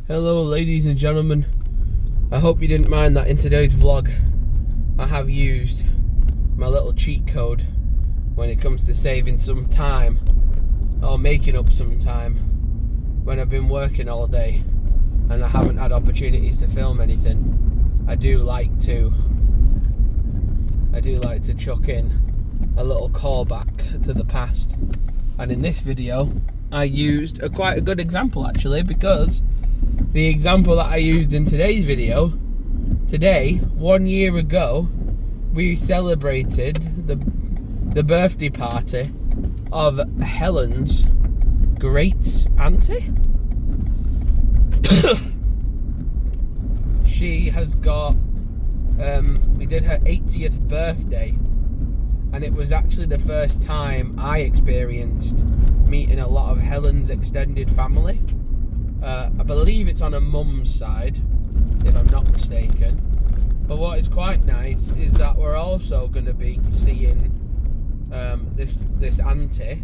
Hello ladies and gentlemen, I hope you didn't mind that in today's vlog I have used my little cheat code when it comes to saving some time or making up some time when I've been working all day and I haven't had opportunities to film anything. I do like to chuck in a little callback to the past, and in this video I used quite a good example actually, because the example that I used in today's video, today, 1 year ago, we celebrated the birthday party of Helen's great auntie. She has got, we did her 80th birthday, and it was actually the first time I experienced meeting a lot of Helen's extended family. I believe it's on her mum's side, if I'm not mistaken. But what is quite nice is that we're also going to be seeing this auntie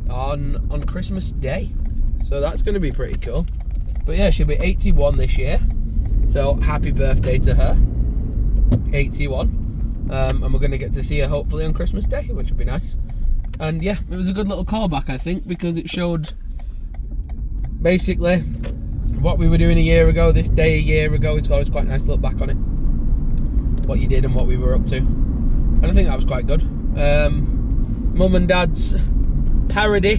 on Christmas Day. So that's going to be pretty cool. But yeah, she'll be 81 this year. So happy birthday to her. 81. And we're going to get to see her hopefully on Christmas Day, which will be nice. And yeah, it was a good little callback, I think, because it showed basically what we were doing a year ago, this day a year ago. It's always quite nice to look back on it, what you did and what we were up to, and I think that was quite good. Mum and Dad's parody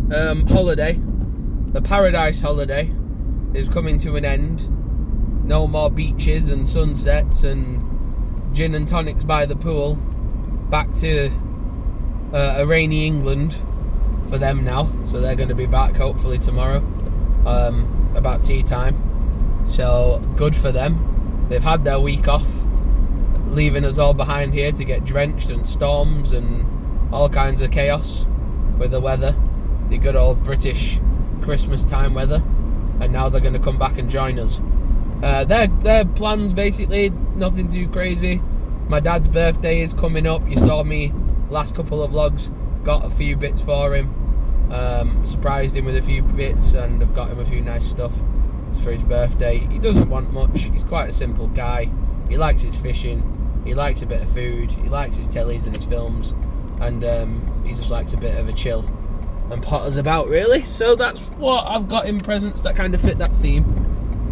holiday, the paradise holiday, is coming to an end. No more beaches and sunsets and gin and tonics by the pool. Back to a rainy England for them now, so they're going to be back hopefully tomorrow, about tea time. So good for them. They've had their week off, leaving us all behind here to get drenched and storms and all kinds of chaos with the weather, the good old British Christmas time weather, and now they're going to come back and join us. Their plans basically nothing too crazy. My dad's birthday is coming up. You saw me last couple of vlogs, got a few bits for him, surprised him with a few bits, and I've got him a few nice stuff for his birthday. He doesn't want much, he's quite a simple guy. He likes his fishing, he likes a bit of food, he likes his tellies and his films, and he just likes a bit of a chill and potters about really. So that's what I've got in presents that kind of fit that theme,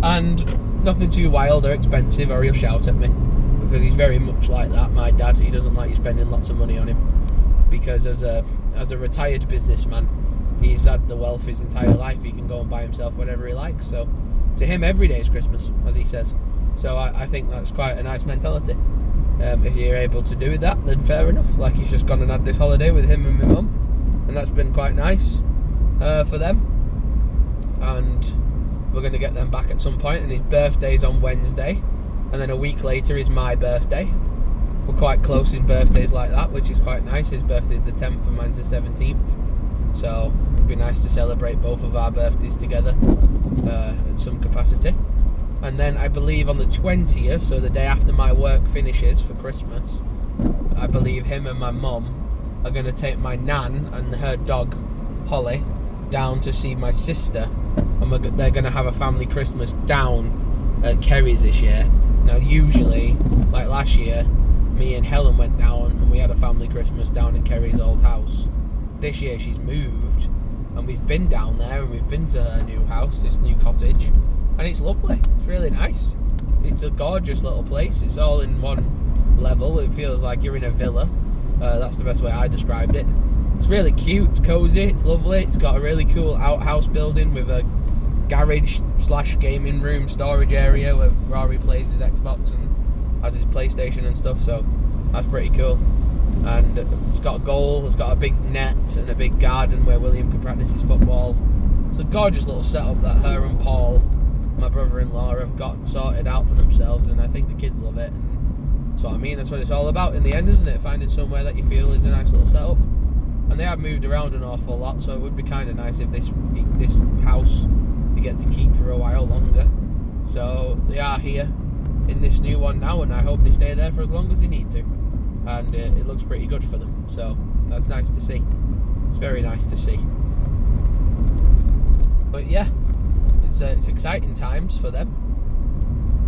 and nothing too wild or expensive or he'll shout at me, because he's very much like that, my dad. He doesn't like you spending lots of money on him, because as a retired businessman, he's had the wealth his entire life. He can go and buy himself whatever he likes. So to him, every day is Christmas, as he says. So I think that's quite a nice mentality. If you're able to do that, then fair enough. Like, he's just gone and had this holiday with him and my mum, and that's been quite nice for them. And we're going to get them back at some point, and his birthday's on Wednesday, and then a week later is my birthday. We're quite close in birthdays like that, which is quite nice. His birthday's the 10th and mine's the 17th. So it'd be nice to celebrate both of our birthdays together at some capacity. And then I believe on the 20th, so the day after my work finishes for Christmas, I believe him and my mum are going to take my nan and her dog, Holly, down to see my sister. And they're going to have a family Christmas down at Kerry's this year. Now usually, like last year, me and Helen went down and we had a family Christmas down at Kerry's old house. This year she's moved, and we've been down there and we've been to her new house, this new cottage, and it's lovely. It's really nice. It's a gorgeous little place. It's all in one level. It feels like you're in a villa. That's the best way I described it. It's really cute, it's cozy, it's lovely. It's got a really cool outhouse building with a garage / gaming room storage area where Rory plays his Xbox and has his PlayStation and stuff, so that's pretty cool. And it's got a goal, it's got a big net and a big garden where William can practice his football. It's a gorgeous little setup that her and Paul, my brother-in-law, have got sorted out for themselves, and I think the kids love it, and that's what I mean. That's what it's all about in the end, isn't it? Finding somewhere that you feel is a nice little setup. And they have moved around an awful lot, so it would be kind of nice if this house you get to keep for a while longer. So they are here in this new one now, and I hope they stay there for as long as they need to. And it looks pretty good for them, so that's nice to see. It's very nice to see. But yeah, it's exciting times for them.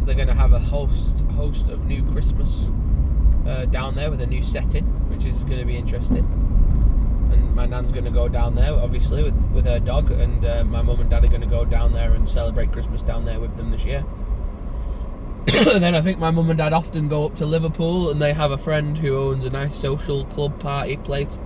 They're going to have a host of new Christmas down there with a new setting, which is going to be interesting. And my nan's going to go down there, obviously, with her dog, and my mum and dad are going to go down there and celebrate Christmas down there with them this year. And then I think my mum and dad often go up to Liverpool, and they have a friend who owns a nice social club party place,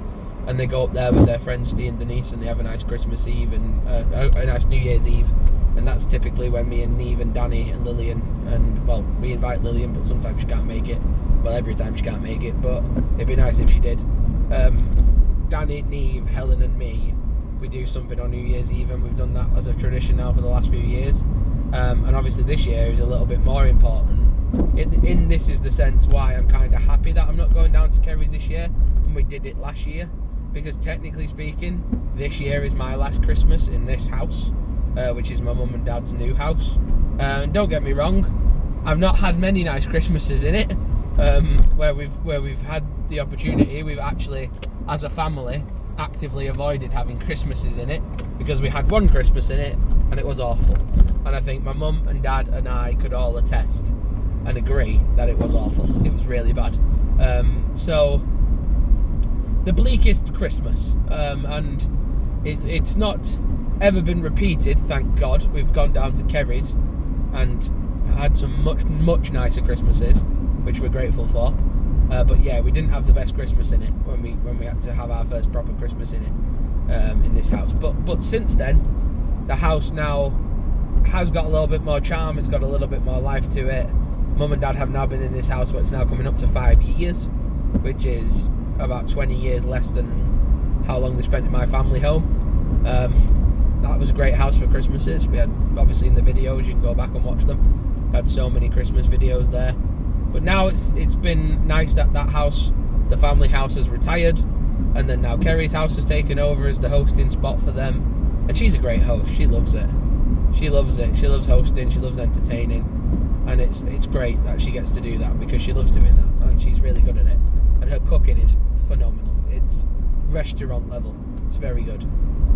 and they go up there with their friends Steve and Denise, and they have a nice Christmas Eve and a nice New Year's Eve. And that's typically when me and Neve and Danny and Lillian, and well, we invite Lillian, but sometimes she can't make it. Well, every time she can't make it, but it'd be nice if she did. Danny, Neve, Helen and me, we do something on New Year's Eve, and we've done that as a tradition now for the last few years. And obviously this year is a little bit more important. In this is the sense why I'm kind of happy that I'm not going down to Kerry's this year, and we did it last year, because technically speaking, this year is my last Christmas in this house. Which is my mum and dad's new house. And don't get me wrong, I've not had many nice Christmases in it. Where we've had the opportunity, we've actually, as a family, actively avoided having Christmases in it, because we had one Christmas in it and it was awful. And I think my mum and dad and I could all attest and agree that it was awful. It was really bad. So the bleakest Christmas, and it's not ever been repeated, thank God. We've gone down to Kerry's and had some much nicer Christmases, which we're grateful for. But yeah, we didn't have the best Christmas in it when we had to have our first proper Christmas in it, in this house. But since then, the house now has got a little bit more charm. It's got a little bit more life to it. Mum and dad have now been in this house, where it's now coming up to 5 years, which is about 20 years less than how long they spent in my family home. That was a great house for Christmases. We had, obviously in the videos, you can go back and watch them. We had so many Christmas videos there. But now it's been nice that house, the family house, has retired, and then now Kerry's house has taken over as the hosting spot for them. And she's a great host. She loves it. She loves it. She loves hosting. She loves entertaining. And it's great that she gets to do that, because she loves doing that, and she's really good at it. And her cooking is phenomenal. It's restaurant level. It's very good.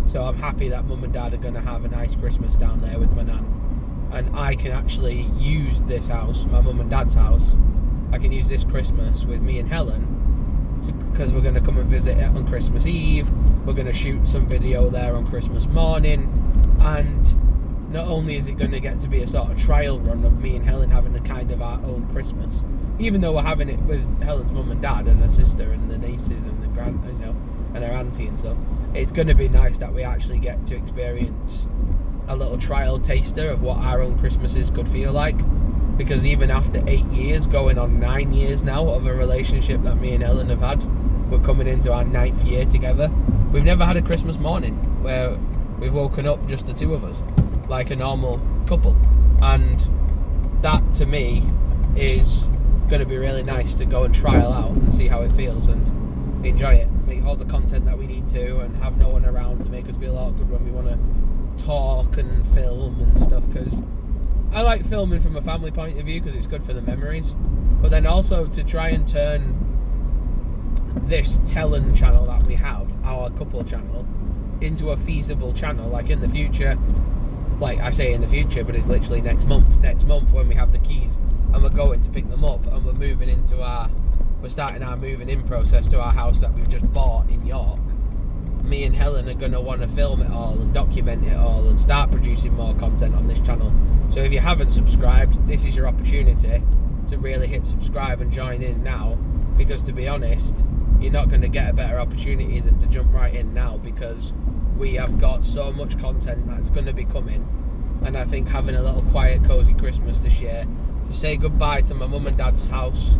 So I'm happy that mum and dad are going to have a nice Christmas down there with my nan. And I can actually use this house, my mum and dad's house, I can use this Christmas with me and Helen, because we're going to come and visit it on Christmas Eve. We're going to shoot some video there on Christmas morning. And not only is it going to get to be a sort of trial run of me and Helen having a kind of our own Christmas, even though we're having it with Helen's mum and dad and her sister and the nieces and the and her auntie and stuff. It's going to be nice that we actually get to experience a little trial taster of what our own Christmases could feel like, because even after 8 years, going on 9 years now of a relationship that me and Helen have had, we're coming into our 9th year together. We've never had a Christmas morning where we've woken up just the two of us, like a normal couple. And that, to me, is going to be really nice to go and trial out and see how it feels and enjoy it. Make all the content that we need to, and have no one around to make us feel awkward when we want to talk and film and stuff, because I like filming from a family point of view, because it's good for the memories, but then also to try and turn this Tellen channel that we have, our couple channel, into a feasible channel, like in the future. Like I say in the future, but it's literally next month when we have the keys and we're going to pick them up, and we're starting our moving in process to our house that we've just bought in York. Me and Helen are going to want to film it all and document it all and start producing more content on this channel. So if you haven't subscribed, this is your opportunity to really hit subscribe and join in now, because to be honest, you're not going to get a better opportunity than to jump right in now, because we have got so much content that's going to be coming. And I think having a little quiet, cosy Christmas this year, to say goodbye to my mum and dad's house,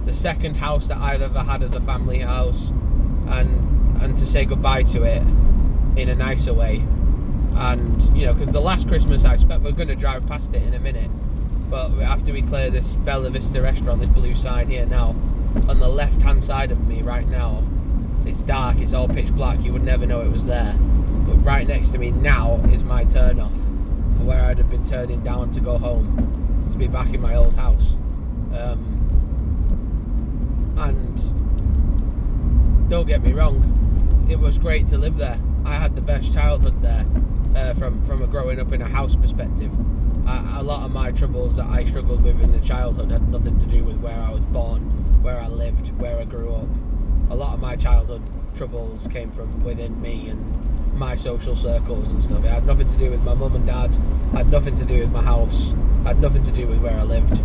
the second house that I've ever had as a family house, and to say goodbye to it in a nicer way. And, you know, because the last Christmas I spent, we're going to drive past it in a minute, but after we clear this Bella Vista restaurant, this blue sign here now, on the left hand side of me right now, it's dark, it's all pitch black, you would never know it was there. But right next to me now is my turn off for where I'd have been turning down to go home, to be back in my old house. And don't get me wrong, it was great to live there. I had the best childhood there from a growing up in a house perspective. A lot of my troubles that I struggled with in the childhood had nothing to do with where I was born, where I lived, where I grew up. A lot of my childhood troubles came from within me and my social circles and stuff. It had nothing to do with my mum and dad, had nothing to do with my house, had nothing to do with where I lived.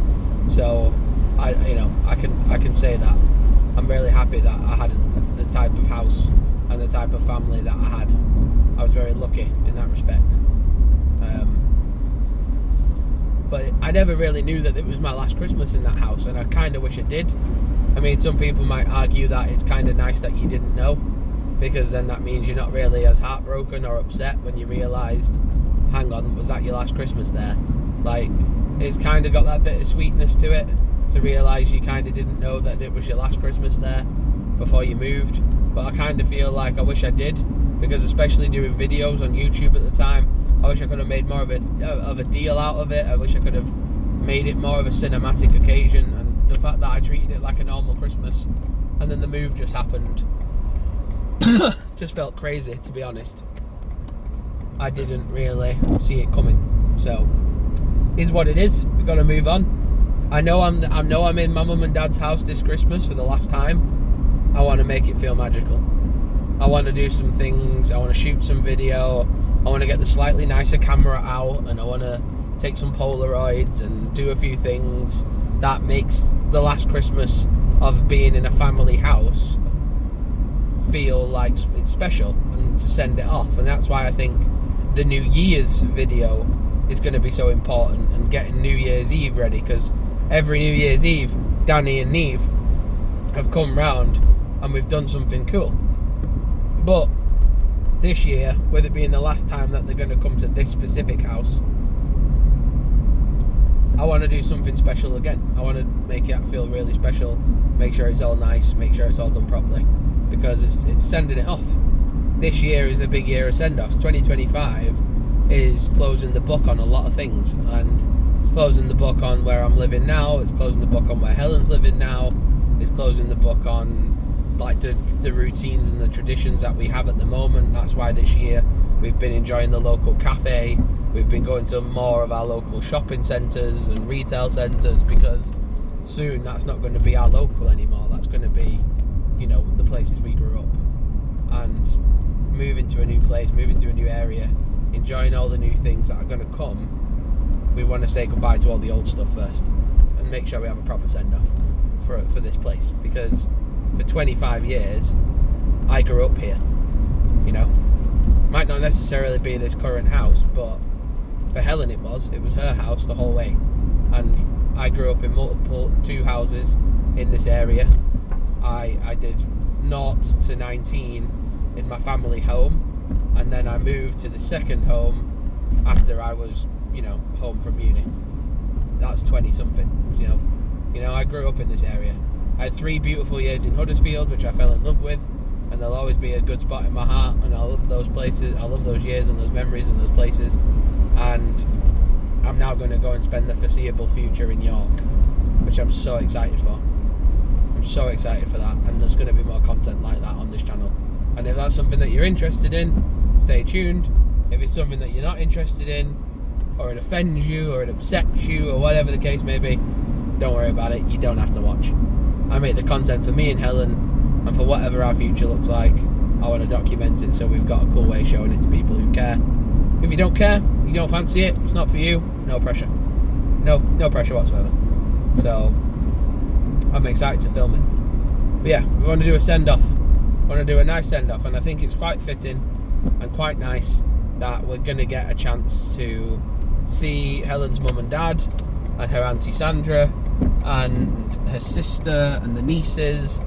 So I can say that I'm really happy that I had the type of house and the type of family that I had. I was very lucky in that respect. But I never really knew that it was my last Christmas in that house, and I kind of wish I did. I mean, some people might argue that it's kind of nice that you didn't know, because then that means you're not really as heartbroken or upset when you realised, hang on, was that your last Christmas there? Like, it's kind of got that bit of sweetness to it, to realise you kind of didn't know that it was your last Christmas there before you moved. But I kind of feel like I wish I did, because especially doing videos on YouTube at the time, I wish I could have made more of a deal out of it. I wish I could have made it more of a cinematic occasion, and the fact that I treated it like a normal Christmas and then the move just happened just felt crazy, to be honest. I didn't really see it coming. So is what it is. We've got to move on. I know I'm in my mum and dad's house this Christmas for the last time. I want to make it feel magical. I want to do some things. I want to shoot some video. I want to get the slightly nicer camera out, and I want to take some Polaroids and do a few things that makes the last Christmas of being in a family house feel like it's special, and to send it off. And that's why I think the New Year's video is going to be so important, and getting New Year's Eve ready, because every New Year's Eve Danny and Neve have come round and we've done something cool. But this year, with it being the last time that they're going to come to this specific house, I want to do something special again. I want to make it feel really special, make sure it's all nice, make sure it's all done properly, because it's sending it off. This year is a big year of send-offs. 2025 is closing the book on a lot of things, and it's closing the book on where I'm living now, it's closing the book on where Helen's living now, it's closing the book on like the routines and the traditions that we have at the moment. That's why this year we've been enjoying the local cafe, we've been going to more of our local shopping centres and retail centres, because soon that's not going to be our local anymore. That's going to be, the places we grew up. And moving to a new place, moving to a new area, enjoying all the new things that are going to come, we want to say goodbye to all the old stuff first and make sure we have a proper send-off for this place, because for 25 years I grew up here. Might not necessarily be this current house, but for Helen it was her house the whole way, and I grew up in two houses in this area. I did 0 to 19 in my family home, and then I moved to the second home after I was home from uni. That's 20 something. I grew up in this area. I had 3 beautiful years in Huddersfield, which I fell in love with, and they'll always be a good spot in my heart, and I love those places. I love those years and those memories and those places. And I'm now going to go and spend the foreseeable future in York, which I'm so excited for. I'm so excited for that, and there's going to be more content like that on this channel. And if that's something that you're interested in, stay tuned. If it's something that you're not interested in, or it offends you, or it upsets you, or whatever the case may be, don't worry about it. You don't have to watch. I make the content for me and Helen, and for whatever our future looks like, I want to document it so we've got a cool way of showing it to people who care. If you don't care, you don't fancy it, it's not for you, no pressure. No pressure whatsoever. So I'm excited to film it. But yeah, we want to do a send-off. We want to do a nice send-off, and I think it's quite fitting and quite nice that we're going to get a chance to see Helen's mum and dad and her auntie Sandra and her sister and the nieces,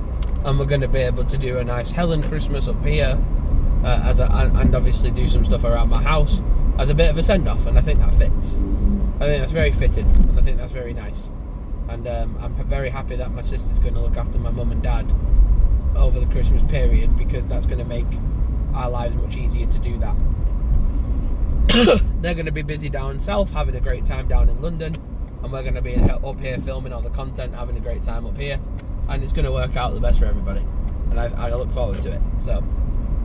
and we're going to be able to do a nice Helen Christmas up here, and obviously do some stuff around my house as a bit of a send-off, and I think that fits. I think that's very fitting, and I think that's very nice. And I'm very happy that my sister's going to look after my mum and dad over the Christmas period, because that's going to make our lives much easier to do that. They're going to be busy down south, having a great time down in London, and we're going to be up here filming all the content, having a great time up here, and it's going to work out the best for everybody, and I look forward to it. So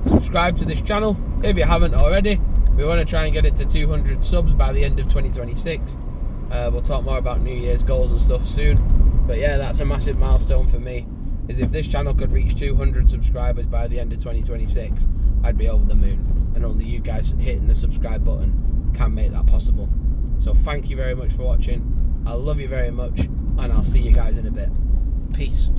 subscribe to this channel if you haven't already. We want to try and get it to 200 subs by the end of 2026. We'll talk more about New Year's goals and stuff soon. But yeah, that's a massive milestone for me, is if this channel could reach 200 subscribers by the end of 2026, I'd be over the moon. And only you guys hitting the subscribe button can make that possible. So thank you very much for watching. I love you very much, and I'll see you guys in a bit. Peace.